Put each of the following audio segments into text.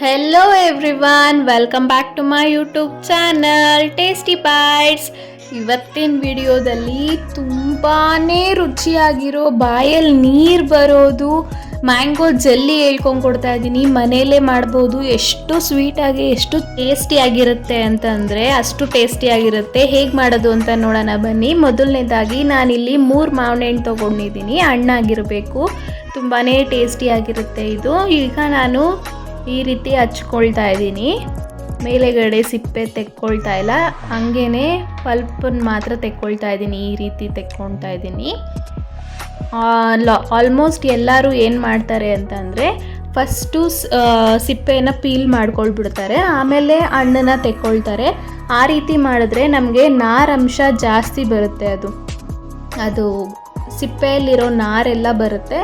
Hello everyone, welcome back to my YouTube channel tasty bites. ಇವತ್ತಿನ ವಿಡಿಯೋದಲ್ಲಿ ತುಂಬಾ ರುಚಿಯಾಗಿರೋ ಬಾಯಲ್ಲಿ ನೀರು ಬರೋದು ಮ್ಯಾಂಗೋ ಜೆಲ್ಲಿ ಹೇಳ್ಕೊಂಡು ಕೊಡ್ತಾ ಇದ್ದೀನಿ. ಮನೆಯಲ್ಲೇ ಮಾಡ್ಬೋದು. ಎಷ್ಟು ಸ್ವೀಟಾಗಿ ಎಷ್ಟು ಟೇಸ್ಟಿಯಾಗಿರುತ್ತೆ ಅಂತಂದರೆ ಅಷ್ಟು ಟೇಸ್ಟಿಯಾಗಿರುತ್ತೆ. ಹೇಗೆ ಮಾಡೋದು ಅಂತ ನೋಡೋಣ ಬನ್ನಿ. ಮೊದಲನೇದಾಗಿ ನಾನಿಲ್ಲಿ 3 ಮಾವಿನ ಹಣ್ಣು ತೊಗೊಂಡಿದ್ದೀನಿ. ಹಣ್ಣಾಗಿರಬೇಕು, ತುಂಬಾ ಟೇಸ್ಟಿಯಾಗಿರುತ್ತೆ ಇದು. ಈಗ ನಾನು ಈ ರೀತಿ ಹಚ್ಕೊಳ್ತಾ ಇದ್ದೀನಿ. ಮೇಲೆಗಡೆ ಸಿಪ್ಪೆ ತೆಕ್ಕೊಳ್ತಾ ಇಲ್ಲ, ಹಂಗೇ ಪಲ್ಪನ್ನು ಮಾತ್ರ ತೆಕ್ಕೊಳ್ತಾ ಇದ್ದೀನಿ. ಈ ರೀತಿ ತೆಕ್ಕೊಳ್ತಾ ಇದ್ದೀನಿ. ಆಲ್ಮೋಸ್ಟ್ ಎಲ್ಲರೂ ಏನು ಮಾಡ್ತಾರೆ ಅಂತಂದರೆ ಫಸ್ಟು ಸಿಪ್ಪೆಯನ್ನು ಪೀಲ್ ಮಾಡ್ಕೊಳ್ಬಿಡ್ತಾರೆ, ಆಮೇಲೆ ಹಣ್ಣನ್ನು ತೆಕ್ಕೊಳ್ತಾರೆ. ಆ ರೀತಿ ಮಾಡಿದ್ರೆ ನಮಗೆ ನಾರಂಶ ಜಾಸ್ತಿ ಬರುತ್ತೆ. ಅದು ಸಿಪ್ಪೆಯಲ್ಲಿರೋ ನಾರೆಲ್ಲ ಬರುತ್ತೆ.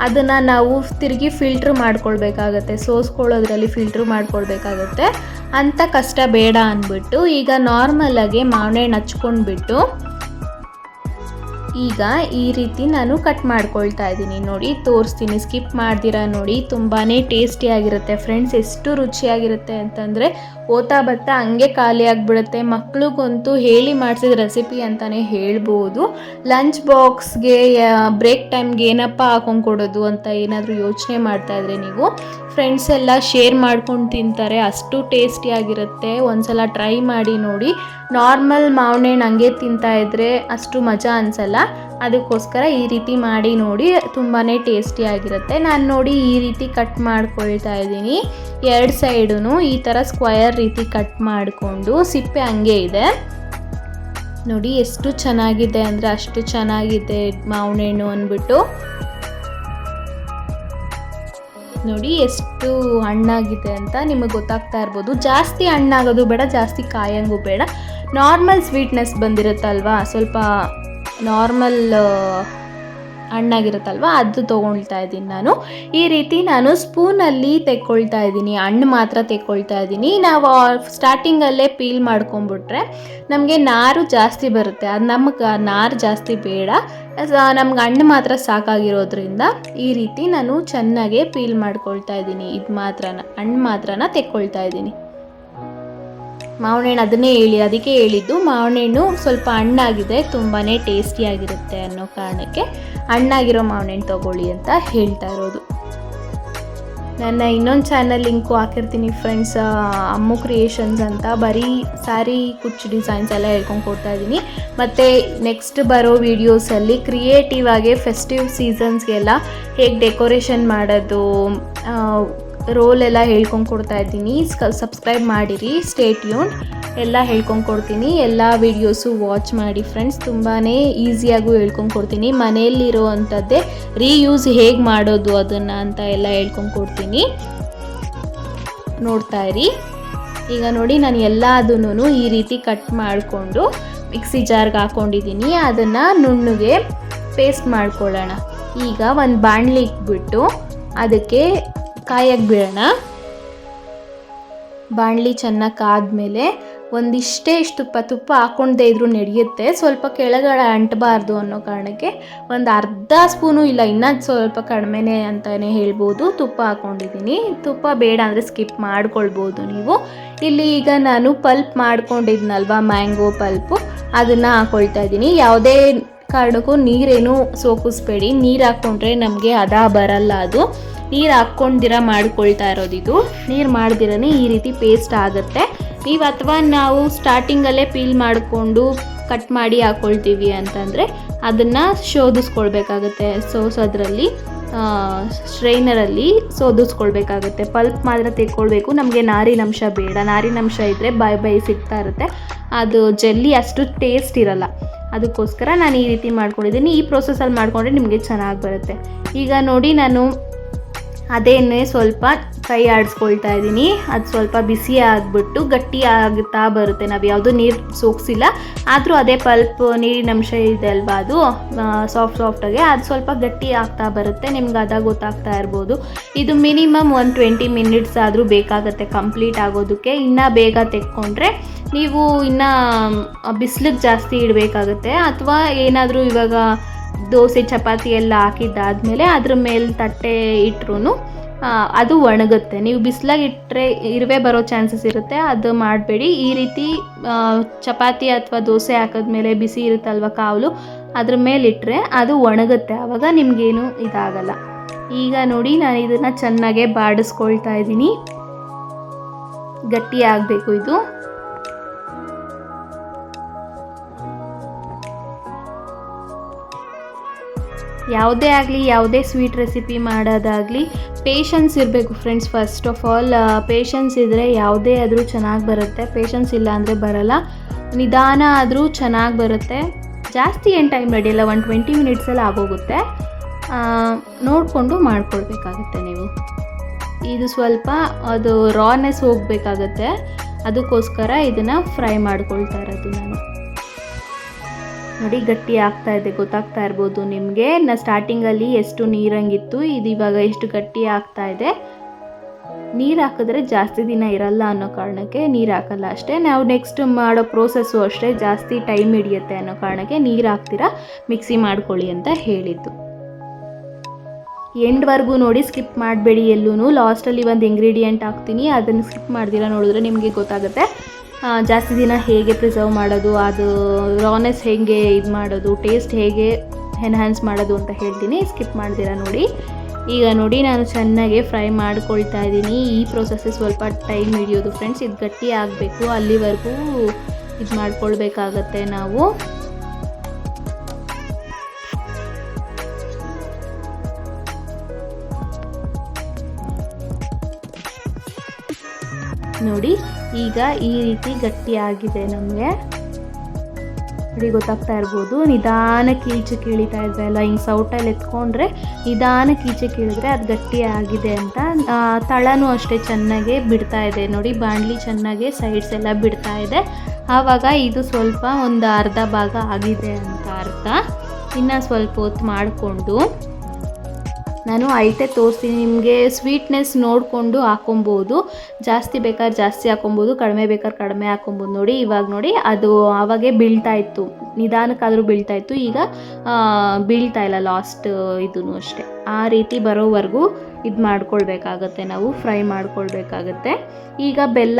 ಅದನ್ನು ನಾವು ತಿರುಗಿ ಫಿಲ್ಟ್ರ್ ಮಾಡ್ಕೊಳ್ಬೇಕಾಗತ್ತೆ, ಸೋಸ್ಕೊಳ್ಳೋದ್ರಲ್ಲಿ ಫಿಲ್ಟ್ರ್ ಮಾಡ್ಕೊಳ್ಬೇಕಾಗತ್ತೆ. ಅಂಥ ಕಷ್ಟ ಬೇಡ ಅಂದ್ಬಿಟ್ಟು ಈಗ ನಾರ್ಮಲಾಗಿ ಮಾವಿನ ಹಣ್ಣು ಹಚ್ಕೊಂಡ್ಬಿಟ್ಟು ಈಗ ಈ ರೀತಿ ನಾನು ಕಟ್ ಮಾಡ್ಕೊಳ್ತಾ ಇದ್ದೀನಿ. ನೋಡಿ, ತೋರಿಸ್ತೀನಿ, ಸ್ಕಿಪ್ ಮಾಡ್ದಿರಾ ನೋಡಿ. ತುಂಬಾ ಟೇಸ್ಟಿಯಾಗಿರುತ್ತೆ ಫ್ರೆಂಡ್ಸ್. ಎಷ್ಟು ರುಚಿಯಾಗಿರುತ್ತೆ ಅಂತಂದರೆ ಓತಾ ಬತ್ತಾ ಹಂಗೆ ಖಾಲಿ ಆಗಿಬಿಡುತ್ತೆ. ಮಕ್ಳಿಗಂತೂ ಹೇಳಿ ಮಾಡಿಸಿದ ರೆಸಿಪಿ ಅಂತಲೇ ಹೇಳ್ಬೋದು. ಲಂಚ್ ಬಾಕ್ಸ್ಗೆ, ಬ್ರೇಕ್ ಟೈಮ್ಗೆ ಏನಪ್ಪ ಹಾಕೊಂಡು ಕೊಡೋದು ಅಂತ ಏನಾದರೂ ಯೋಚನೆ ಮಾಡ್ತಾಯಿದ್ರೆ ನೀವು ಫ್ರೆಂಡ್ಸ್ ಎಲ್ಲ ಶೇರ್ ಮಾಡ್ಕೊಂಡು ತಿಂತಾರೆ. ಅಷ್ಟು ಟೇಸ್ಟಿಯಾಗಿರುತ್ತೆ. ಒಂದ್ಸಲ ಟ್ರೈ ಮಾಡಿ ನೋಡಿ. ನಾರ್ಮಲ್ ಮಾವಿನ ಹಣ್ಣು ಹಂಗೆ ತಿಂತಾಯಿದ್ರೆ ಅಷ್ಟು ಮಜಾ ಅನಿಸಲ್ಲ. ಅದಕ್ಕೋಸ್ಕರ ಈ ರೀತಿ ಮಾಡಿ ನೋಡಿ, ತುಂಬಾ ಟೇಸ್ಟಿಯಾಗಿರುತ್ತೆ. ನಾನು ನೋಡಿ ಈ ರೀತಿ ಕಟ್ ಮಾಡ್ಕೊಳ್ತಾ ಇದ್ದೀನಿ. 2 ಸೈಡೂ ಈ ಥರ ಸ್ಕ್ವಯರ್ ರೀತಿ ಕಟ್ ಮಾಡಿಕೊಂಡು, ಸಿಪ್ಪೆ ಹಂಗೆ ಇದೆ ನೋಡಿ. ಎಷ್ಟು ಚೆನ್ನಾಗಿದೆ ಅಂದರೆ ಅಷ್ಟು ಚೆನ್ನಾಗಿದೆ ಮಾವಿನ ಹಣ್ಣು ಅಂದ್ಬಿಟ್ಟು. ನೋಡಿ ಎಷ್ಟು ಹಣ್ಣಾಗಿದೆ ಅಂತ ನಿಮಗೆ ಗೊತ್ತಾಗ್ತಾ ಇರ್ಬೋದು. ಜಾಸ್ತಿ ಹಣ್ಣಾಗೋದು ಬೇಡ, ಜಾಸ್ತಿ ಕಾಯಂಗೂ ಬೇಡ. ನಾರ್ಮಲ್ ಸ್ವೀಟ್ನೆಸ್ ಬಂದಿರುತ್ತಲ್ವ, ಸ್ವಲ್ಪ ನಾರ್ಮಲ್ ಹಣ್ಣಾಗಿರುತ್ತಲ್ವ, ಅದು ತೊಗೊಳ್ತಾ ಇದ್ದೀನಿ ನಾನು. ಈ ರೀತಿ ನಾನು ಸ್ಪೂನಲ್ಲಿ ತೆಕ್ಕೊಳ್ತಾ ಇದ್ದೀನಿ. ಹಣ್ಣು ಮಾತ್ರ ತೆಕ್ಕೊಳ್ತಾ ಇದ್ದೀನಿ. ನಾವು ಸ್ಟಾರ್ಟಿಂಗಲ್ಲೇ ಪೀಲ್ ಮಾಡ್ಕೊಂಬಿಟ್ರೆ ನಮಗೆ ನಾರು ಜಾಸ್ತಿ ಬರುತ್ತೆ. ಅದು ನಮಗೆ ನಾರು ಜಾಸ್ತಿ ಬೇಡ, ನಮ್ಗೆ ಹಣ್ಣು ಮಾತ್ರ ಸಾಕಾಗಿರೋದ್ರಿಂದ ಈ ರೀತಿ ನಾನು ಚೆನ್ನಾಗೇ ಪೀಲ್ ಮಾಡ್ಕೊಳ್ತಾ ಇದ್ದೀನಿ. ಹಣ್ಣು ಮಾತ್ರನ ತೆಕ್ಕೊಳ್ತಾ ಇದ್ದೀನಿ. ಮಾವಿನ ಹಣ್ಣು ಅದಕ್ಕೆ ಹೇಳಿದ್ದು. ಮಾವಿನ ಹಣ್ಣು ಸ್ವಲ್ಪ ಹಣ್ಣಾಗಿದೆ, ತುಂಬಾ ಟೇಸ್ಟಿಯಾಗಿರುತ್ತೆ ಅನ್ನೋ ಕಾರಣಕ್ಕೆ ಹಣ್ಣಾಗಿರೋ ಮಾವಿನ ಹಣ್ಣು ತೊಗೊಳ್ಳಿ ಅಂತ ಹೇಳ್ತಾ ಇರೋದು. ನನ್ನ ಇನ್ನೊಂದು ಚಾನಲ್ ಲಿಂಕು ಹಾಕಿರ್ತೀನಿ ಫ್ರೆಂಡ್ಸ್, ಅಮ್ಮು ಕ್ರಿಯೇಷನ್ಸ್ ಅಂತ. ಬರೀ ಸ್ಯಾರಿ ಕುಚ್ಚು ಡಿಸೈನ್ಸ್ ಎಲ್ಲ ಹೇಳ್ಕೊಂಡು ಕೊಡ್ತಾ ಇದ್ದೀನಿ. ಮತ್ತು ನೆಕ್ಸ್ಟ್ ಬರೋ ವೀಡಿಯೋಸಲ್ಲಿ ಕ್ರಿಯೇಟಿವ್ ಆಗಿ ಫೆಸ್ಟಿವ್ ಸೀಸನ್ಸ್ಗೆಲ್ಲ ಹೇಗೆ ಡೆಕೋರೇಷನ್ ಮಾಡೋದು, ರೋಲ್ ಎಲ್ಲ ಹೇಳ್ಕೊಂಡು ಕೊಡ್ತಾ ಇದ್ದೀನಿ. ಸಬ್ಸ್ಕ್ರೈಬ್ ಮಾಡಿರಿ, ಸ್ಟೇ ಟ್ಯೂನ್. ಎಲ್ಲ ಹೇಳ್ಕೊಂಡು ಕೊಡ್ತೀನಿ. ಎಲ್ಲ ವೀಡಿಯೋಸು ವಾಚ್ ಮಾಡಿ ಫ್ರೆಂಡ್ಸ್. ತುಂಬಾ ಈಸಿಯಾಗೂ ಹೇಳ್ಕೊಂಡು ಕೊಡ್ತೀನಿ. ಮನೆಯಲ್ಲಿರೋ ಅಂಥದ್ದೇ ರೀಯೂಸ್ ಹೇಗೆ ಮಾಡೋದು ಅದನ್ನು ಅಂತ ಎಲ್ಲ ಹೇಳ್ಕೊಂಡು ಕೊಡ್ತೀನಿ, ನೋಡ್ತಾ ಇರಿ. ಈಗ ನೋಡಿ, ನಾನು ಎಲ್ಲದನ್ನೂ ಈ ರೀತಿ ಕಟ್ ಮಾಡಿಕೊಂಡು ಮಿಕ್ಸಿ ಜಾರ್ಗೆ ಹಾಕ್ಕೊಂಡಿದ್ದೀನಿ. ಅದನ್ನು ನುಣ್ಣಗೆ ಪೇಸ್ಟ್ ಮಾಡ್ಕೊಳ್ಳೋಣ. ಈಗ ಒಂದು ಬಾಣಲಿ ಇಟ್ಬಿಟ್ಟು ಅದಕ್ಕೆ ಕಾಯಕ್ಕೆ ಬಿಡೋಣ. ಬಾಣಲಿ ಚೆನ್ನಾಗಿ ಕಾದ್ಮೇಲೆ ಇಷ್ಟು ತುಪ್ಪ ಹಾಕ್ಕೊಂಡೇ ಇದ್ರೂ ನಡೆಯುತ್ತೆ. ಸ್ವಲ್ಪ ಕೆಳಗಡೆ ಅಂಟಬಾರ್ದು ಅನ್ನೋ ಕಾರಣಕ್ಕೆ ಒಂದು ಅರ್ಧ ಸ್ಪೂನು ಇಲ್ಲ, ಇನ್ನೂ ಸ್ವಲ್ಪ ಕಡಿಮೆನೇ ಅಂತಲೇ ಹೇಳ್ಬೋದು, ತುಪ್ಪ ಹಾಕ್ಕೊಂಡಿದ್ದೀನಿ. ತುಪ್ಪ ಬೇಡ ಅಂದರೆ ಸ್ಕಿಪ್ ಮಾಡ್ಕೊಳ್ಬೋದು ನೀವು. ಇಲ್ಲಿ ಈಗ ನಾನು ಪಲ್ಪ್ ಮಾಡ್ಕೊಂಡಿದ್ನಲ್ವ, ಮ್ಯಾಂಗೋ ಪಲ್ಪು, ಅದನ್ನು ಹಾಕ್ಕೊಳ್ತಾ ಇದ್ದೀನಿ. ಯಾವುದೇ ಕಾರಣಕ್ಕೂ ನೀರೇನು ಸೋಕಿಸ್ಬೇಡಿ. ನೀರು ಹಾಕ್ಕೊಂಡ್ರೆ ನಮಗೆ ಬರಲ್ಲ. ಅದು ನೀರು ಹಾಕ್ಕೊಂಡಿರ ಮಾಡ್ಕೊಳ್ತಾ ಇರೋದಿದು. ನೀರು ಮಾಡ್ದಿರನೇ ಈ ರೀತಿ ಪೇಸ್ಟ್ ಆಗುತ್ತೆ. ನೀವು ಅಥವಾ ನಾವು ಸ್ಟಾರ್ಟಿಂಗಲ್ಲೇ ಪೀಲ್ ಮಾಡಿಕೊಂಡು ಕಟ್ ಮಾಡಿ ಹಾಕ್ಕೊಳ್ತೀವಿ ಅಂತಂದರೆ ಅದನ್ನು ಶೋಧಿಸ್ಕೊಳ್ಬೇಕಾಗತ್ತೆ. ಸೋಸೋದ್ರಲ್ಲಿ ಸ್ಟ್ರೈನರಲ್ಲಿ ಸೋದಿಸ್ಕೊಳ್ಬೇಕಾಗತ್ತೆ. ಪಲ್ಪ್ ಮಾತ್ರ ತೆಕ್ಕೊಳ್ಬೇಕು. ನಮಗೆ ನಾರಿನಂಶ ಬೇಡ. ನಾರಿನಂಶ ಇದ್ದರೆ ಬಾಯಿ ಸಿಗ್ತಾ ಇರುತ್ತೆ, ಅದು ಜೆಲ್ಲಿ ಅಷ್ಟು ಟೇಸ್ಟ್ ಇರಲ್ಲ. ಅದಕ್ಕೋಸ್ಕರ ನಾನು ಈ ರೀತಿ ಮಾಡ್ಕೊಂಡಿದ್ದೀನಿ. ಈ ಪ್ರೊಸೆಸಲ್ಲಿ ಮಾಡಿಕೊಂಡ್ರೆ ನಿಮಗೆ ಚೆನ್ನಾಗಿ ಬರುತ್ತೆ. ಈಗ ನೋಡಿ, ನಾನು ಅದೇನೇ ಸ್ವಲ್ಪ ಕೈ ಆಡಿಸ್ಕೊಳ್ತಾ ಇದ್ದೀನಿ. ಅದು ಸ್ವಲ್ಪ ಬಿಸಿ ಆಗಿಬಿಟ್ಟು ಗಟ್ಟಿ ಆಗುತ್ತಾ ಬರುತ್ತೆ. ನಾವು ಯಾವುದೂ ನೀರು ಸೋಗಿಸಿಲ್ಲ, ಆದರೂ ಅದೇ ಪಲ್ಪ್ ನೀರಿನಂಶ ಇದೆ ಅಲ್ವಾ, ಅದು ಸಾಫ್ಟಾಗಿ ಅದು ಸ್ವಲ್ಪ ಗಟ್ಟಿ ಆಗ್ತಾ ಬರುತ್ತೆ. ನಿಮ್ಗೆ ಅದಾಗ ಗೊತ್ತಾಗ್ತಾ ಇರ್ಬೋದು. ಇದು ಮಿನಿಮಮ್ 20 ಮಿನಿಟ್ಸ್ ಆದರೂ ಬೇಕಾಗುತ್ತೆ ಕಂಪ್ಲೀಟ್ ಆಗೋದಕ್ಕೆ. ಇನ್ನೂ ಬೇಗ ತೆಕ್ಕೊಂಡ್ರೆ ನೀವು ಇನ್ನೂ ಬಿಸಿಲಿಗೆ ಜಾಸ್ತಿ ಇಡಬೇಕಾಗುತ್ತೆ. ಅಥವಾ ಏನಾದರೂ ಇವಾಗ ದೋಸೆ ಚಪಾತಿ ಎಲ್ಲ ಹಾಕಿದ್ದಾದಮೇಲೆ ಅದ್ರ ಮೇಲೆ ತಟ್ಟೆ ಇಟ್ಟರೂ ಅದು ಒಣಗುತ್ತೆ. ನೀವು ಬಿಸಿಲಾಗಿಟ್ಟರೆ ಇರುವೆ ಬರೋ ಚಾನ್ಸಸ್ ಇರುತ್ತೆ, ಅದು ಮಾಡಬೇಡಿ. ಈ ರೀತಿ ಚಪಾತಿ ಅಥವಾ ದೋಸೆ ಹಾಕಿದ್ಮೇಲೆ ಬಿಸಿ ಇರುತ್ತಲ್ವ ಕಾವಲು, ಅದ್ರ ಮೇಲಿಟ್ಟರೆ ಅದು ಒಣಗುತ್ತೆ, ಆವಾಗ ನಿಮಗೇನು ಇದಾಗಲ್ಲ. ಈಗ ನೋಡಿ ನಾನು ಇದನ್ನು ಚೆನ್ನಾಗೆ ಬಾಡಿಸ್ಕೊಳ್ತಾ ಇದ್ದೀನಿ. ಗಟ್ಟಿ ಆಗಬೇಕು ಇದು. ಯಾವುದೇ ಆಗಲಿ, ಯಾವುದೇ ಸ್ವೀಟ್ ರೆಸಿಪಿ ಮಾಡೋದಾಗಲಿ ಪೇಷನ್ಸ್ ಇರಬೇಕು friends. First of all patience ಇದ್ದರೆ ಯಾವುದೇ ಆದರೂ ಚೆನ್ನಾಗಿ ಬರುತ್ತೆ. ಪೇಷನ್ಸ್ ಇಲ್ಲ ಅಂದರೆ ಬರಲ್ಲ. ನಿಧಾನ ಆದರೂ ಚೆನ್ನಾಗಿ ಬರುತ್ತೆ. ಜಾಸ್ತಿ ಏನು ಟೈಮ್ ನಡೆಯಲ್ಲ, 20 ಮಿನಿಟ್ಸಲ್ಲಿ ಆಗೋಗುತ್ತೆ. ನೋಡಿಕೊಂಡು ಮಾಡ್ಕೊಳ್ಬೇಕಾಗುತ್ತೆ ನೀವು. ಇದು ಸ್ವಲ್ಪ ಅದು ರಾನೆಸ್ ಹೋಗಬೇಕಾಗತ್ತೆ, ಅದಕ್ಕೋಸ್ಕರ ಇದನ್ನು ಫ್ರೈ ಮಾಡ್ಕೊಳ್ತಾ ಇರೋದು ನಾನು. ನೋಡಿ ಗಟ್ಟಿ ಆಗ್ತಾ ಇದೆ, ಗೊತ್ತಾಗ್ತಾ ಇರ್ಬೋದು ನಿಮಗೆ. ಸ್ಟಾರ್ಟಿಂಗಲ್ಲಿ ಎಷ್ಟು ನೀರಂಗಿತ್ತು, ಇದು ಇವಾಗ ಎಷ್ಟು ಗಟ್ಟಿ ಆಗ್ತಾ ಇದೆ. ನೀರು ಹಾಕಿದ್ರೆ ಜಾಸ್ತಿ ದಿನ ಇರಲ್ಲ ಅನ್ನೋ ಕಾರಣಕ್ಕೆ ನೀರು ಹಾಕಲ್ಲ ಅಷ್ಟೇ. ನಾವು ನೆಕ್ಸ್ಟ್ ಮಾಡೋ ಪ್ರೋಸೆಸ್ಸು ಅಷ್ಟೇ, ಜಾಸ್ತಿ ಟೈಮ್ ಹಿಡಿಯುತ್ತೆ ಅನ್ನೋ ಕಾರಣಕ್ಕೆ ನೀರು ಹಾಕ್ತೀರಾ ಮಿಕ್ಸಿ ಮಾಡ್ಕೊಳ್ಳಿ ಅಂತ ಹೇಳಿದ್ದು. ಎಂಡ್ವರೆಗೂ ನೋಡಿ, ಸ್ಕಿಪ್ ಮಾಡಬೇಡಿ ಎಲ್ಲೂ. ಲಾಸ್ಟಲ್ಲಿ ಒಂದು ಇಂಗ್ರೀಡಿಯೆಂಟ್ ಹಾಕ್ತೀನಿ, ಅದನ್ನು ಸ್ಕಿಪ್ ಮಾಡ್ದಿರಾ ನೋಡಿದ್ರೆ ನಿಮಗೆ ಗೊತ್ತಾಗುತ್ತೆ ಜಾಸ್ತಿ ದಿನ ಹೇಗೆ ಪ್ರಿಸರ್ವ್ ಮಾಡೋದು, ಅದು ರಾನೆಸ್ ಹೇಗೆ ಇದು ಮಾಡೋದು, ಟೇಸ್ಟ್ ಹೇಗೆ ಎನ್ಹ್ಯಾನ್ಸ್ ಮಾಡೋದು ಅಂತ ಹೇಳ್ತೀನಿ. ಸ್ಕಿಪ್ ಮಾಡ್ದಿರಾ ನೋಡಿ. ಈಗ ನೋಡಿ ನಾನು ಚೆನ್ನಾಗಿ ಫ್ರೈ ಮಾಡ್ಕೊಳ್ತಾ ಇದ್ದೀನಿ. ಈ ಪ್ರೊಸೆಸ್ಸು ಸ್ವಲ್ಪ ಟೈಮ್ ಹಿಡಿಯೋದು ಫ್ರೆಂಡ್ಸ್. ಇದು ಗಟ್ಟಿ ಆಗಬೇಕು, ಅಲ್ಲಿವರೆಗೂ ಇದು ಮಾಡ್ಕೊಳ್ಬೇಕಾಗತ್ತೆ ನಾವು. ನೋಡಿ ಈಗ ಈ ರೀತಿ ಗಟ್ಟಿಯಾಗಿದೆ ನಮಗೆ. ನೋಡಿ ಗೊತ್ತಾಗ್ತಾ ಇರ್ಬೋದು, ನಿಧಾನಕ್ಕೆ ಈಚೆ ಕೀಳಿತಾ ಇದ್ದೆ ಅಲ್ಲ, ಹಿಂಗೆ ಸೌಟಲ್ಲಿ ಎತ್ಕೊಂಡ್ರೆ ನಿಧಾನಕ್ಕೆ ಈಚೆ ಕೀಳಿದ್ರೆ ಅದು ಗಟ್ಟಿ ಆಗಿದೆ ಅಂತ. ತಳನೂ ಅಷ್ಟೇ ಚೆನ್ನಾಗೆ ಬಿಡ್ತಾ ಇದೆ ನೋಡಿ, ಬಾಣಲಿ ಚೆನ್ನಾಗೆ ಸೈಡ್ಸ್ ಎಲ್ಲ ಬಿಡ್ತಾ ಇದೆ. ಆವಾಗ ಇದು ಸ್ವಲ್ಪ ಒಂದು ಅರ್ಧ ಭಾಗ ಆಗಿದೆ ಅಂತ ಅರ್ಥ. ಇನ್ನು ಸ್ವಲ್ಪ ಹೊತ್ತು ಮಾಡಿಕೊಂಡು ನಾನು ಅಳತೆ ತೋರಿಸ್ತೀನಿ ನಿಮಗೆ. ಸ್ವೀಟ್ನೆಸ್ ನೋಡಿಕೊಂಡು ಹಾಕೊಬೋದು, ಜಾಸ್ತಿ ಬೇಕಾದ್ರೆ ಜಾಸ್ತಿ ಹಾಕೊಬೋದು, ಕಡಿಮೆ ಬೇಕಾದ್ರೆ ಕಡಿಮೆ ಹಾಕೊಬೋದು. ನೋಡಿ ಇವಾಗ ನೋಡಿ ಅದು ಆವಾಗೇ ಬೀಳ್ತಾ ಇತ್ತು, ನಿಧಾನಕ್ಕಾದರೂ ಬೀಳ್ತಾ ಇತ್ತು, ಈಗ ಬೀಳ್ತಾ ಇಲ್ಲ ಲಾಸ್ಟ್ ಇದೂ ಅಷ್ಟೇ. ಆ ರೀತಿ ಬರೋವರೆಗೂ ಇದು ಮಾಡ್ಕೊಳ್ಬೇಕಾಗತ್ತೆ, ನಾವು ಫ್ರೈ ಮಾಡ್ಕೊಳ್ಬೇಕಾಗತ್ತೆ. ಈಗ ಬೆಲ್ಲ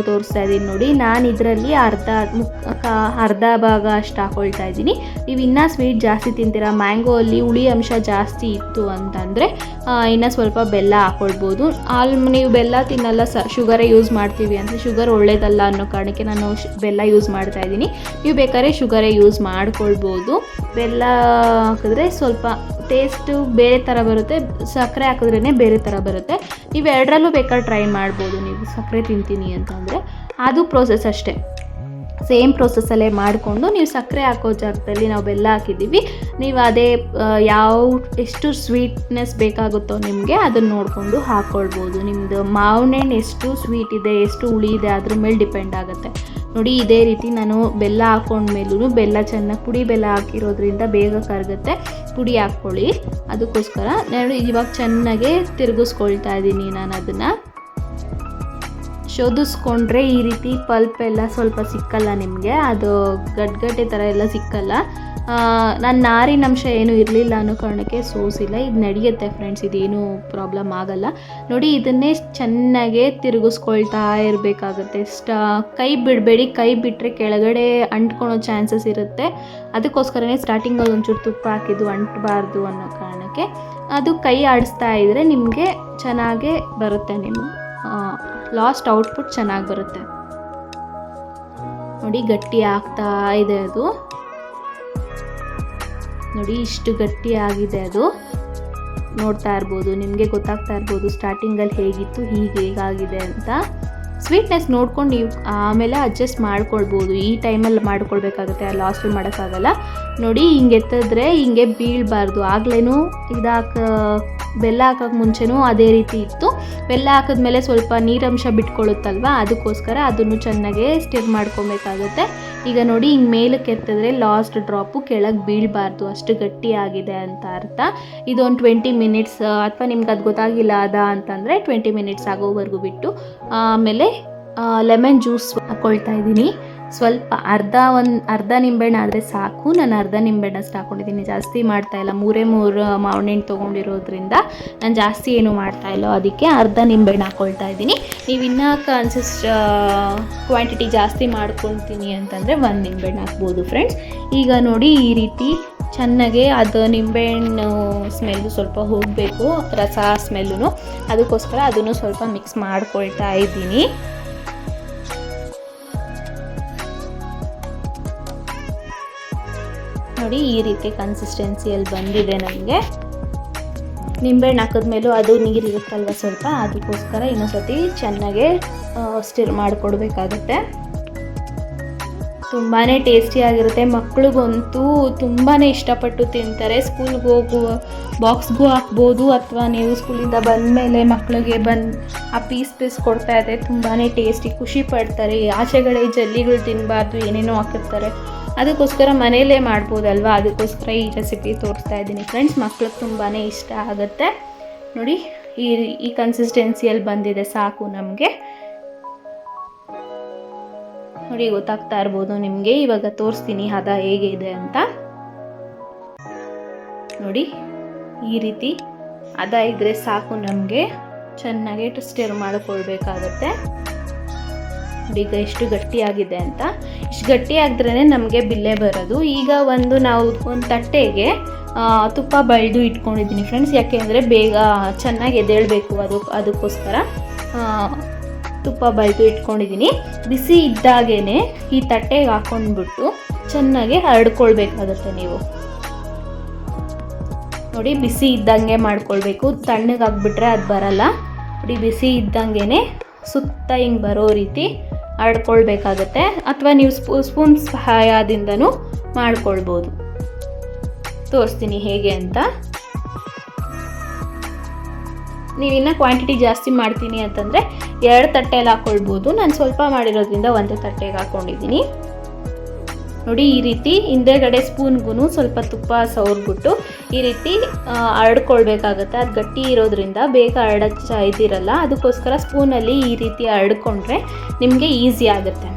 ತೋರಿಸ್ತಾ ಇದ್ದೀನಿ ನೋಡಿ, ನಾನು ಇದರಲ್ಲಿ ಅರ್ಧ ಭಾಗ ಅಷ್ಟು ಹಾಕ್ಕೊಳ್ತಾ ಇದ್ದೀನಿ. ನೀವು ಇನ್ನೂ ಸ್ವೀಟ್ ಜಾಸ್ತಿ ತಿಂತೀರಾ, ಮ್ಯಾಂಗೋ ಅಲ್ಲಿ ಹುಳಿ ಅಂಶ ಜಾಸ್ತಿ ಇತ್ತು ಅಂತಂದರೆ ಇನ್ನೂ ಸ್ವಲ್ಪ ಬೆಲ್ಲ ಹಾಕ್ಕೊಳ್ಬೋದು. ನೀವು ಬೆಲ್ಲ ತಿನ್ನಲ್ಲ, ಶುಗರೇ ಯೂಸ್ ಮಾಡ್ತೀವಿ ಅಂದರೆ ಶುಗರ್ ಒಳ್ಳೇದಲ್ಲ ಅನ್ನೋ ಕಾರಣಕ್ಕೆ ನಾನು ಬೆಲ್ಲ ಯೂಸ್ ಮಾಡ್ತಾ ಇದ್ದೀನಿ. ನೀವು ಬೇಕಾದ್ರೆ ಶುಗರೇ ಯೂಸ್ ಮಾಡ್ಕೊಳ್ಬೋದು. ಬೆಲ್ಲ ಹಾಕಿದ್ರೆ ಸ್ವಲ್ಪ ಟೇಸ್ಟು ಬೇರೆ ಥರ ಬರುತ್ತೆ, ಸಕ್ಕರೆ ಹಾಕಿದ್ರೇ ಬೇರೆ ಥರ ಬರುತ್ತೆ. ನೀವು ಎರಡರಲ್ಲೂ ಬೇಕಾದ್ರೆ ಟ್ರೈ ಮಾಡ್ಬೋದು. ನೀವು ಸಕ್ಕರೆ ತಿಂತೀನಿ ಅಂತಂದರೆ ಅದು ಪ್ರೋಸೆಸ್ ಅಷ್ಟೇ, ಸೇಮ್ ಪ್ರೋಸೆಸ್ಸಲ್ಲೇ ಮಾಡಿಕೊಂಡು ನೀವು ಸಕ್ಕರೆ ಹಾಕೋ ಜಾಗದಲ್ಲಿ ನಾವು ಬೆಲ್ಲ ಹಾಕಿದ್ದೀವಿ. ನೀವು ಅದೇ ಎಷ್ಟು ಸ್ವೀಟ್ನೆಸ್ ಬೇಕಾಗುತ್ತೋ ನಿಮಗೆ ಅದನ್ನು ನೋಡಿಕೊಂಡು ಹಾಕ್ಕೊಳ್ಬೋದು. ನಿಮ್ಮದು ಮಾವಿನ ಹಣ್ಣು ಎಷ್ಟು ಸ್ವೀಟ್ ಇದೆ, ಎಷ್ಟು ಹುಳಿ ಇದೆ ಅದ್ರ ಮೇಲೆ ಡಿಪೆಂಡ್ ಆಗುತ್ತೆ. ನೋಡಿ ಇದೇ ರೀತಿ ನಾನು ಬೆಲ್ಲ ಹಾಕ್ಕೊಂಡ್ಮೇಲೂ, ಬೆಲ್ಲ ಚೆನ್ನಾಗಿ ಪುಡಿ ಬೆಲ್ಲ ಹಾಕಿರೋದ್ರಿಂದ ಬೇಗ ಕರಗುತ್ತೆ, ಪುಡಿ ಹಾಕ್ಕೊಳ್ಳಿ. ಅದಕ್ಕೋಸ್ಕರ ನಾನು ಇವಾಗ ಚೆನ್ನಾಗೆ ತಿರುಗಿಸ್ಕೊಳ್ತಾ ಇದ್ದೀನಿ. ನಾನು ಅದನ್ನು ಶೋಧಿಸ್ಕೊಂಡ್ರೆ ಈ ರೀತಿ ಪಲ್ಪ್ ಎಲ್ಲ ಸ್ವಲ್ಪ ಸಿಕ್ಕಲ್ಲ ನಿಮಗೆ, ಅದು ಗಡ್ಗಡ್ಡೆ ಥರ ಎಲ್ಲ ಸಿಕ್ಕಲ್ಲ. ನಾನು ನಾರಿನಂಶ ಏನೂ ಇರಲಿಲ್ಲ ಅನ್ನೋ ಕಾರಣಕ್ಕೆ ಸೋಸಿಲ್ಲ. ಇದು ನಡೆಯುತ್ತೆ ಫ್ರೆಂಡ್ಸ್, ಇದೇನು ಪ್ರಾಬ್ಲಮ್ ಆಗಲ್ಲ. ನೋಡಿ ಇದನ್ನೇ ಚೆನ್ನಾಗೆ ತಿರುಗಿಸ್ಕೊಳ್ತಾ ಇರಬೇಕಾಗುತ್ತೆ. ಕೈ ಬಿಡಬೇಡಿ, ಕೈ ಬಿಟ್ಟರೆ ಕೆಳಗಡೆ ಅಂಟ್ಕೊಳೋ ಚಾನ್ಸಸ್ ಇರುತ್ತೆ. ಅದಕ್ಕೋಸ್ಕರನೇ ಸ್ಟಾರ್ಟಿಂಗಲ್ಲಿ ಒಂಚೂರು ತುಪ್ಪ ಹಾಕಿದ್ದು ಅಂಟಬಾರ್ದು ಅನ್ನೋ ಕಾರಣಕ್ಕೆ. ಅದು ಕೈ ಆಡಿಸ್ತಾ ಇದ್ದರೆ ನಿಮಗೆ ಚೆನ್ನಾಗೇ ಬರುತ್ತೆ, ನಿಮ್ಮ ಲಾಸ್ಟ್ ಔಟ್ಪುಟ್ ಚೆನ್ನಾಗಿ ಬರುತ್ತೆ. ನೋಡಿ ಗಟ್ಟಿ ಆಗ್ತಾ ಇದೆ ಅದು. ನೋಡಿ ಇಷ್ಟು ಗಟ್ಟಿ ಆಗಿದೆ ಅದು, ನೋಡ್ತಾ ಇರ್ಬೋದು, ನಿಮಗೆ ಗೊತ್ತಾಗ್ತಾ ಇರ್ಬೋದು ಸ್ಟಾರ್ಟಿಂಗಲ್ಲಿ ಹೇಗಿತ್ತು ಹೇಗಾಗಿದೆ ಅಂತ. ಸ್ವೀಟ್ನೆಸ್ ನೋಡ್ಕೊಂಡು ನೀವು ಆಮೇಲೆ ಅಡ್ಜಸ್ಟ್ ಮಾಡ್ಕೊಳ್ಬೋದು. ಈ ಟೈಮಲ್ಲಿ ಮಾಡ್ಕೊಳ್ಬೇಕಾಗುತ್ತೆ, ಲಾಸ್ಟಲ್ಲಿ ಮಾಡೋಕ್ಕಾಗಲ್ಲ. ನೋಡಿ ಹಿಂಗೆ ಎತ್ತಿದ್ರೆ ಹಿಂಗೆ ಬೀಳಬಾರ್ದು. ಆಗ್ಲೇನೂ ಬೆಲ್ಲ ಹಾಕೋಕ್ಕೆ ಮುಂಚೆನೂ ಅದೇ ರೀತಿ ಇತ್ತು. ಬೆಲ್ಲ ಹಾಕಿದ್ಮೇಲೆ ಸ್ವಲ್ಪ ನೀರಂಶ ಬಿಟ್ಕೊಳ್ಳುತ್ತಲ್ವ, ಅದಕ್ಕೋಸ್ಕರ ಅದನ್ನು ಚೆನ್ನಾಗೇ ಸ್ಟಿರ್ ಮಾಡ್ಕೊಬೇಕಾಗುತ್ತೆ. ಈಗ ನೋಡಿ ಹಿಂಗೆ ಮೇಲಕ್ಕೆ ಎತ್ತಿದ್ರೆ ಲಾಸ್ಟ್ ಡ್ರಾಪು ಕೆಳಗೆ ಬೀಳಬಾರ್ದು, ಅಷ್ಟು ಗಟ್ಟಿ ಆಗಿದೆ ಅಂತ ಅರ್ಥ. ಇದೊಂದು 20 ಮಿನಿಟ್ಸ್ ಅಥವಾ ನಿಮ್ಗೆ ಅದು ಗೊತ್ತಾಗಿಲ್ಲ ಅಂತಂದರೆ 20 ಮಿನಿಟ್ಸ್ ಆಗೋವರೆಗೂ ಬಿಟ್ಟು ಆಮೇಲೆ ಲೆಮನ್ ಜ್ಯೂಸ್ ಹಾಕ್ಕೊಳ್ತಾ ಇದ್ದೀನಿ. ಸ್ವಲ್ಪ ಅರ್ಧ ನಿಂಬೆಹಣ್ಣು ಆದರೆ ಸಾಕು. ನಾನು ಅರ್ಧ ನಿಂಬೆಹಣ್ಣಷ್ಟು ಹಾಕ್ಕೊಂಡಿದ್ದೀನಿ, ಜಾಸ್ತಿ ಮಾಡ್ತಾಯಿಲ್ಲ. 3 ಮಾವಿನ ಹಣ್ಣು ತೊಗೊಂಡಿರೋದ್ರಿಂದ ನಾನು ಜಾಸ್ತಿ ಏನು ಮಾಡ್ತಾಯಿಲ್ಲ, ಅದಕ್ಕೆ ಅರ್ಧ ನಿಂಬೆಹಣ್ಣು ಹಾಕ್ಕೊಳ್ತಾ ಇದ್ದೀನಿ. ನೀವು ಇನ್ನೂ ಕ್ವಾಂಟಿಟಿ ಜಾಸ್ತಿ ಮಾಡ್ಕೊಳ್ತೀನಿ ಅಂತಂದರೆ 1 ನಿಂಬೆಹಣ್ಣು ಹಾಕ್ಬೋದು ಫ್ರೆಂಡ್ಸ್. ಈಗ ನೋಡಿ ಈ ರೀತಿ ಚೆನ್ನಾಗೆ ಅದು ನಿಂಬೆಹಣ್ಣು ಸ್ಮೆಲ್ಲು ಸ್ವಲ್ಪ ಹೋಗಬೇಕು, ರಸ ಸ್ಮೆಲ್ಲು, ಅದಕ್ಕೋಸ್ಕರ ಅದನ್ನು ಸ್ವಲ್ಪ ಮಿಕ್ಸ್ ಮಾಡ್ಕೊಳ್ತಾ ಇದ್ದೀನಿ. ನೋಡಿ ಈ ರೀತಿ ಕನ್ಸಿಸ್ಟೆನ್ಸಿಯಲ್ಲಿ ಬಂದಿದೆ ನಮಗೆ. ನಿಂಬೆಹಣ್ಣು ಹಾಕಿದ್ಮೇಲೂ ಅದು ನೀರಿರುತ್ತಲ್ವ ಸ್ವಲ್ಪ, ಅದಕ್ಕೋಸ್ಕರ ಇನ್ನೊಂದ್ಸತಿ ಚೆನ್ನಾಗೆ ಸ್ಟಿರ್ ಮಾಡಿಕೊಡ್ಬೇಕಾಗುತ್ತೆ. ತುಂಬಾ ಟೇಸ್ಟಿಯಾಗಿರುತ್ತೆ. ಮಕ್ಳಿಗಂತೂ ತುಂಬಾ ಇಷ್ಟಪಟ್ಟು ತಿಂತಾರೆ. ಸ್ಕೂಲ್ಗೆ ಹೋಗುವ ಬಾಕ್ಸ್ಗೂ ಹಾಕ್ಬೋದು, ಅಥವಾ ನೀವು ಸ್ಕೂಲಿಂದ ಬಂದಮೇಲೆ ಮಕ್ಕಳಿಗೆ ಆ ಪೀಸ್ ಕೊಡ್ತಾ ಇದ್ದರೆ ತುಂಬಾ ಟೇಸ್ಟಿ ಖುಷಿ ಪಡ್ತಾರೆ. ಆಚೆಗಡೆ ಜಲ್ಲಿಗಳು ತಿನ್ನಬಾರ್ದು, ಏನೇನೋ ಹಾಕಿರ್ತಾರೆ, ಅದಕ್ಕೋಸ್ಕರ ಮನೆಯಲ್ಲೇ ಮಾಡ್ಬೋದಲ್ವ, ಅದಕ್ಕೋಸ್ಕರ ಈ ರೆಸಿಪಿ ತೋರಿಸ್ತಾ ಇದ್ದೀನಿ ಫ್ರೆಂಡ್ಸ್. ಮಕ್ಳಿಗೆ ತುಂಬಾ ಇಷ್ಟ ಆಗುತ್ತೆ. ನೋಡಿ ಈ ಕನ್ಸಿಸ್ಟೆನ್ಸಿಯಲ್ಲಿ ಬಂದಿದೆ, ಸಾಕು ನಮಗೆ. ನೋಡಿ ಗೊತ್ತಾಗ್ತಾ ಇರ್ಬೋದು ನಿಮಗೆ. ಇವಾಗ ತೋರಿಸ್ತೀನಿ ಹದ ಹೇಗಿದೆ ಅಂತ. ನೋಡಿ ಈ ರೀತಿ ಹದ ಇದ್ರೆ ಸಾಕು ನಮಗೆ. ಚೆನ್ನಾಗಿ ಸ್ಟಿರ್ ಮಾಡಿಕೊಳ್ಬೇಕಾಗತ್ತೆ. ಈಗ ಎಷ್ಟು ಗಟ್ಟಿಯಾಗಿದೆ ಅಂತ. ಇಷ್ಟು ಗಟ್ಟಿಯಾಗಿದ್ರೇ ನಮಗೆ ಬಿಲ್ಲೆ ಬರೋದು. ಈಗ ನಾವು ಒಂದು ತಟ್ಟೆಗೆ ತುಪ್ಪ ಬಳ್ದು ಇಟ್ಕೊಂಡಿದ್ದೀನಿ ಫ್ರೆಂಡ್ಸ್. ಯಾಕೆಂದರೆ ಬೇಗ ಚೆನ್ನಾಗಿ ಎದ್ದೇಳಬೇಕು, ಅದಕ್ಕೋಸ್ಕರ ತುಪ್ಪ ಬಳ್ದು ಇಟ್ಕೊಂಡಿದ್ದೀನಿ. ಬಿಸಿ ಇದ್ದಾಗೇ ಈ ತಟ್ಟೆಗೆ ಹಾಕ್ಕೊಂಡ್ಬಿಟ್ಟು ಚೆನ್ನಾಗಿ ಹರಡ್ಕೊಳ್ಬೇಕಾಗತ್ತೆ ನೀವು. ನೋಡಿ ಬಿಸಿ ಇದ್ದಂಗೆ ಮಾಡ್ಕೊಳ್ಬೇಕು, ತಣ್ಣಗಾಗ್ಬಿಟ್ರೆ ಅದು ಬರಲ್ಲ. ನೋಡಿ ಬಿಸಿ ಇದ್ದಂಗೆ ಸುತ್ತ ಹಿಂಗೆ ಬರೋ ರೀತಿ ಹರಡ್ಕೊಳ್ಬೇಕಾಗತ್ತೆ, ಅಥವಾ ನೀವು ಸ್ಪೂನ್ ಸಹಾಯದಿಂದನೂ ಮಾಡ್ಕೊಳ್ಬೋದು. ತೋರಿಸ್ತೀನಿ ಹೇಗೆ ಅಂತ. ನೀವಿನ್ನೂ ಕ್ವಾಂಟಿಟಿ ಜಾಸ್ತಿ ಮಾಡ್ತೀನಿ ಅಂತಂದರೆ 2 ತಟ್ಟೆಯಲ್ಲಿ ಹಾಕ್ಕೊಳ್ಬೋದು. ನಾನು ಸ್ವಲ್ಪ ಮಾಡಿರೋದ್ರಿಂದ 1 ತಟ್ಟೆಗೆ ಹಾಕ್ಕೊಂಡಿದ್ದೀನಿ. ನೋಡಿ ಈ ರೀತಿ ಹಿಂದೆಗಡೆ ಸ್ಪೂನ್ಗೂ ಸ್ವಲ್ಪ ತುಪ್ಪ ಸವರ್ಬಿಟ್ಟು ಈ ರೀತಿ ಹರಡ್ಕೊಳ್ಬೇಕಾಗತ್ತೆ. ಅದು ಗಟ್ಟಿ ಇರೋದ್ರಿಂದ ಬೇಗ ಇದಿರಲ್ಲ, ಅದಕ್ಕೋಸ್ಕರ ಸ್ಪೂನಲ್ಲಿ ಈ ರೀತಿ ಹರಡ್ಕೊಂಡ್ರೆ ನಿಮಗೆ ಈಸಿ ಆಗುತ್ತೆ.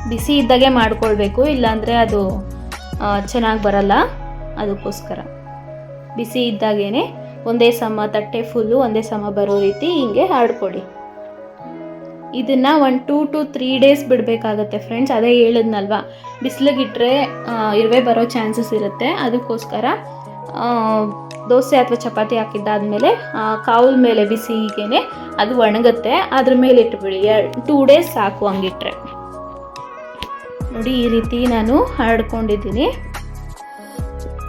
ಬಿಸಿ ಇದ್ದಾಗೆ ಮಾಡ್ಕೊಳ್ಬೇಕು, ಇಲ್ಲಾಂದರೆ ಅದು ಚೆನ್ನಾಗಿ ಬರಲ್ಲ. ಅದಕ್ಕೋಸ್ಕರ ಬಿಸಿ ಇದ್ದಾಗೇ ಒಂದೇ ಸಮ ತಟ್ಟೆ ಫುಲ್ಲು ಒಂದೇ ಸಮ ಬರೋ ರೀತಿ ಹಿಂಗೆ ಹರಡ್ಕೊಳ್ಳಿ. ಇದನ್ನು 1 2 to 3 days ಬಿಡಬೇಕಾಗತ್ತೆ ಫ್ರೆಂಡ್ಸ್. ಅದೇ ಹೇಳಿದ್ನಲ್ವ, ಬಿಸಿಲಿಗಿಟ್ರೆ ಇರುವೆ ಬರೋ ಚಾನ್ಸಸ್ ಇರುತ್ತೆ. ಅದಕ್ಕೋಸ್ಕರ ದೋಸೆ ಅಥವಾ ಚಪಾತಿ ಹಾಕಿದ್ದಾದಮೇಲೆ ಕಾವಲ ಮೇಲೆ ಬಿಸಿಗೇನೆ ಅದು ಒಣಗುತ್ತೆ, ಅದ್ರ ಮೇಲೆ ಇಟ್ಬಿಡಿ. 2 days ಸಾಕು ಹಂಗಿಟ್ರೆ. ನೋಡಿ ಈ ರೀತಿ ನಾನು ಹರಡ್ಕೊಂಡಿದ್ದೀನಿ.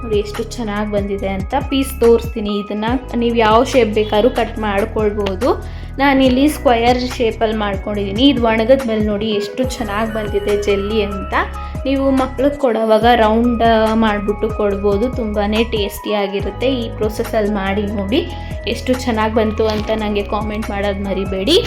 ನೋಡಿ ಎಷ್ಟು ಚೆನ್ನಾಗಿ ಬಂದಿದೆ ಅಂತ. ಪೀಸ್ ತೋರಿಸ್ತೀನಿ. ಇದನ್ನು ನೀವು ಯಾವ ಶೇಪ್ ಬೇಕಾದ್ರೂ ಕಟ್ ಮಾಡ್ಕೊಳ್ಬೋದು. ನಾನಿಲ್ಲಿ ಸ್ಕ್ವಯರ್ ಶೇಪಲ್ಲಿ ಮಾಡ್ಕೊಂಡಿದ್ದೀನಿ. ಇದು ಒಣಗಿದ ಮೇಲೆ ನೋಡಿ ಎಷ್ಟು ಚೆನ್ನಾಗಿ ಬಂದಿದೆ ಜೆಲ್ಲಿ ಅಂತ. ನೀವು ಮಕ್ಳಿಗೆ ಕೊಡೋವಾಗ ರೌಂಡ್ ಮಾಡಿಬಿಟ್ಟು ಕೊಡ್ಬೋದು, ತುಂಬಾ ಟೇಸ್ಟಿಯಾಗಿರುತ್ತೆ. ಈ ಪ್ರೊಸೆಸಲ್ಲಿ ಮಾಡಿ ನೋಡಿ ಎಷ್ಟು ಚೆನ್ನಾಗಿ ಬಂತು ಅಂತ ನನಗೆ ಕಾಮೆಂಟ್ ಮಾಡೋದು ಮರಿಬೇಡಿ.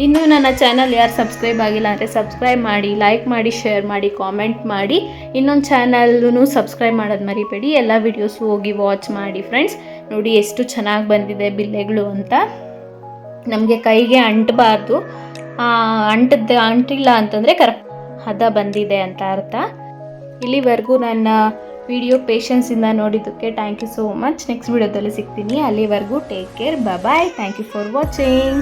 ಇನ್ನೂ ನನ್ನ ಚಾನಲ್ ಯಾರು ಸಬ್ಸ್ಕ್ರೈಬ್ ಆಗಿಲ್ಲ ಅಂದರೆ ಸಬ್ಸ್ಕ್ರೈಬ್ ಮಾಡಿ, ಲೈಕ್ ಮಾಡಿ, ಶೇರ್ ಮಾಡಿ, ಕಾಮೆಂಟ್ ಮಾಡಿ. ಇನ್ನೊಂದು ಚಾನಲ್ನು ಸಬ್ಸ್ಕ್ರೈಬ್ ಮಾಡೋದು ಮರಿಬೇಡಿ. ಎಲ್ಲ ವೀಡಿಯೋಸು ಹೋಗಿ ವಾಚ್ ಮಾಡಿ ಫ್ರೆಂಡ್ಸ್. ನೋಡಿ ಎಷ್ಟು ಚೆನ್ನಾಗಿ ಬಂದಿದೆ ಬಿಲ್ಲೆಗಳು ಅಂತ. ನಮಗೆ ಕೈಗೆ ಅಂಟಬಾರ್ದು, ಅಂಟಿಲ್ಲ ಅಂತಂದರೆ ಕರೆಕ್ಟ್ ಹದ ಬಂದಿದೆ ಅಂತ ಅರ್ಥ. ಇಲ್ಲಿವರೆಗೂ ನನ್ನ ವಿಡಿಯೋ ಪೇಷನ್ಸಿಂದ ನೋಡಿದ್ದಕ್ಕೆ thank you so much. Next ವಿಡಿಯೋದಲ್ಲಿ ಸಿಗ್ತೀನಿ. ಅಲ್ಲಿವರೆಗೂ take care, bye. Thank you for watching.